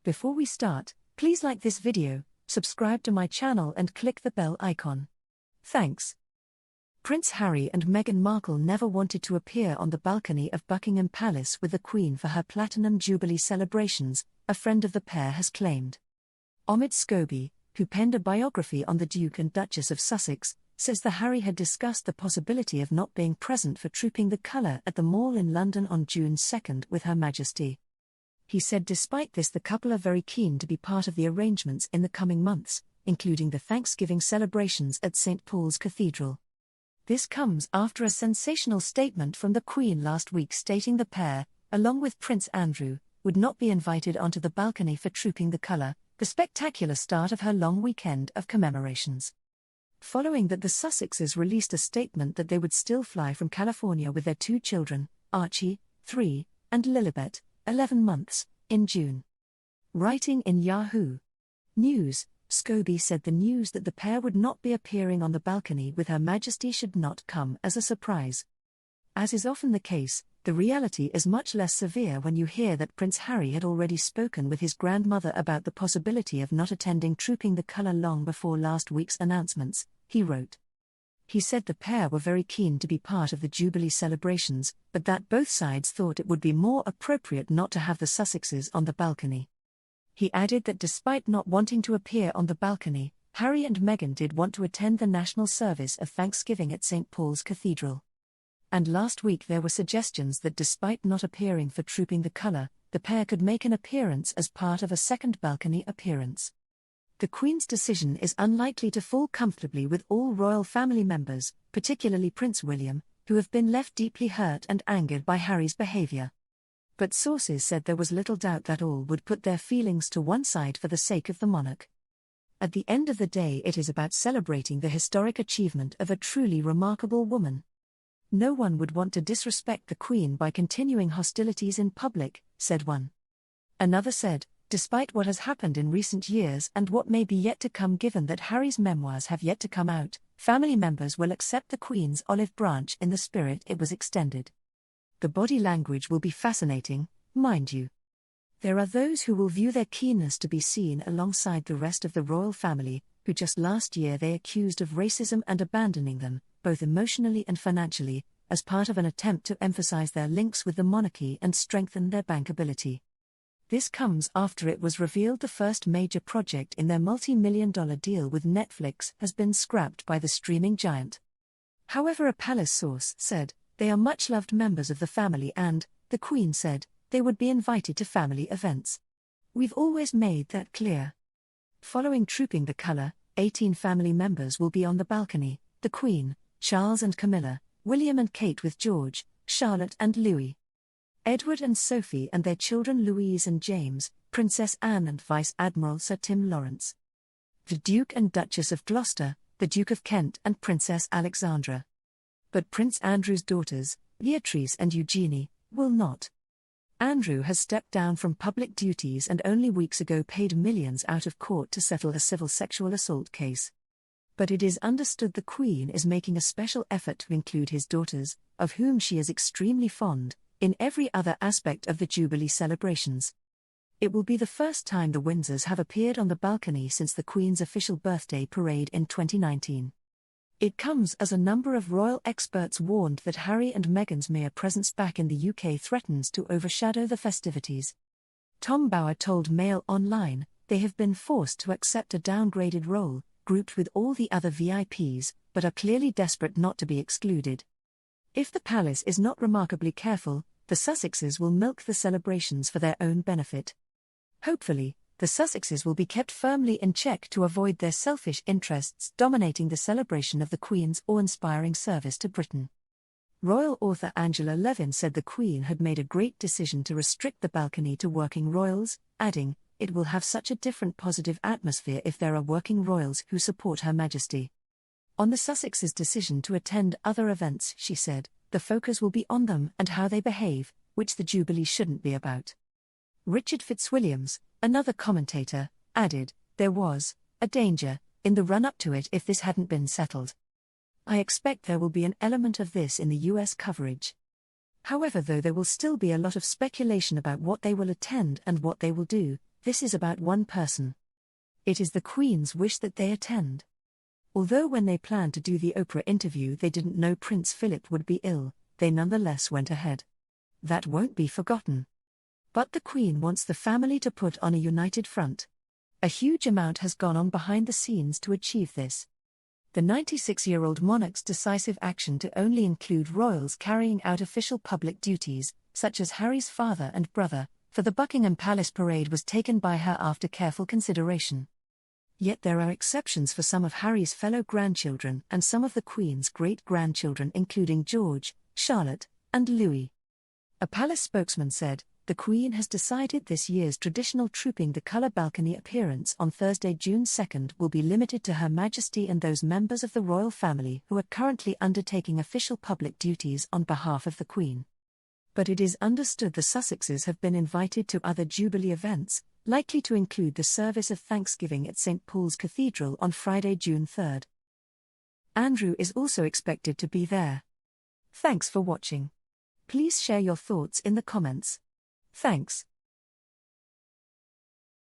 Before we start, please like this video, subscribe to my channel and click the bell icon. Thanks. Prince Harry and Meghan Markle never wanted to appear on the balcony of Buckingham Palace with the Queen for her Platinum Jubilee celebrations, a friend of the pair has claimed. Omid Scobie, who penned a biography on the Duke and Duchess of Sussex, says the Harry had discussed the possibility of not being present for Trooping the Colour at the Mall in London on June 2 with Her Majesty. He said despite this the couple are very keen to be part of the arrangements in the coming months, including the Thanksgiving celebrations at St. Paul's Cathedral. This comes after a sensational statement from the Queen last week stating the pair, along with Prince Andrew, would not be invited onto the balcony for Trooping the Colour, the spectacular start of her long weekend of commemorations. Following that, the Sussexes released a statement that they would still fly from California with their two children, Archie, 3, and Lilibet, 11 months, in June. Writing in Yahoo News, Scobie said the news that the pair would not be appearing on the balcony with Her Majesty should not come as a surprise. As is often the case, the reality is much less severe when you hear that Prince Harry had already spoken with his grandmother about the possibility of not attending Trooping the Colour long before last week's announcements, he wrote. He said the pair were very keen to be part of the Jubilee celebrations, but that both sides thought it would be more appropriate not to have the Sussexes on the balcony. He added that despite not wanting to appear on the balcony, Harry and Meghan did want to attend the national service of Thanksgiving at St. Paul's Cathedral. And last week there were suggestions that despite not appearing for Trooping the Colour, the pair could make an appearance as part of a second balcony appearance. The Queen's decision is unlikely to fall comfortably with all royal family members, particularly Prince William, who have been left deeply hurt and angered by Harry's behaviour. But sources said there was little doubt that all would put their feelings to one side for the sake of the monarch. At the end of the day, it is about celebrating the historic achievement of a truly remarkable woman. No one would want to disrespect the Queen by continuing hostilities in public, said one. Another said, despite what has happened in recent years and what may be yet to come, given that Harry's memoirs have yet to come out, family members will accept the Queen's olive branch in the spirit it was extended. The body language will be fascinating, mind you. There are those who will view their keenness to be seen alongside the rest of the royal family, who just last year they accused of racism and abandoning them, both emotionally and financially, as part of an attempt to emphasize their links with the monarchy and strengthen their bankability. This comes after it was revealed the first major project in their multi-million-dollar deal with Netflix has been scrapped by the streaming giant. However, a palace source said, they are much-loved members of the family and, the Queen said, they would be invited to family events. We've always made that clear. Following Trooping the Colour, 18 family members will be on the balcony, the Queen, Charles and Camilla, William and Kate with George, Charlotte and Louis, Edward and Sophie and their children Louise and James, Princess Anne and Vice Admiral Sir Tim Lawrence, the Duke and Duchess of Gloucester, the Duke of Kent and Princess Alexandra. But Prince Andrew's daughters, Beatrice and Eugenie, will not. Andrew has stepped down from public duties and only weeks ago paid millions out of court to settle a civil sexual assault case. But it is understood the Queen is making a special effort to include his daughters, of whom she is extremely fond, in every other aspect of the Jubilee celebrations. It will be the first time the Windsors have appeared on the balcony since the Queen's official birthday parade in 2019. It comes as a number of royal experts warned that Harry and Meghan's mere presence back in the UK threatens to overshadow the festivities. Tom Bower told Mail Online, they have been forced to accept a downgraded role, grouped with all the other VIPs, but are clearly desperate not to be excluded. If the palace is not remarkably careful, the Sussexes will milk the celebrations for their own benefit. Hopefully, the Sussexes will be kept firmly in check to avoid their selfish interests dominating the celebration of the Queen's awe-inspiring service to Britain. Royal author Angela Levin said the Queen had made a great decision to restrict the balcony to working royals, adding, it will have such a different positive atmosphere if there are working royals who support Her Majesty. On the Sussexes' decision to attend other events, she said, the focus will be on them and how they behave, which the Jubilee shouldn't be about. Richard Fitzwilliams, another commentator, added, there was a danger in the run-up to it if this hadn't been settled. I expect there will be an element of this in the US coverage. However, though there will still be a lot of speculation about what they will attend and what they will do, This is about one person. It is the Queen's wish that they attend. Although when they planned to do the Oprah interview they didn't know Prince Philip would be ill, they nonetheless went ahead. That won't be forgotten. But the Queen wants the family to put on a united front. A huge amount has gone on behind the scenes to achieve this. The 96-year-old monarch's decisive action to only include royals carrying out official public duties, such as Harry's father and brother, for the Buckingham Palace parade was taken by her after careful consideration. Yet there are exceptions for some of Harry's fellow grandchildren and some of the Queen's great-grandchildren including George, Charlotte, and Louis. A palace spokesman said, "The Queen has decided this year's traditional Trooping the Colour balcony appearance on Thursday, June 2 will be limited to Her Majesty and those members of the royal family who are currently undertaking official public duties on behalf of the Queen. But it is understood the Sussexes have been invited to other Jubilee events, likely to include the service of Thanksgiving at St. Paul's Cathedral on Friday, June 3. Andrew is also expected to be there. Thanks for watching. Please share your thoughts in the comments. Thanks.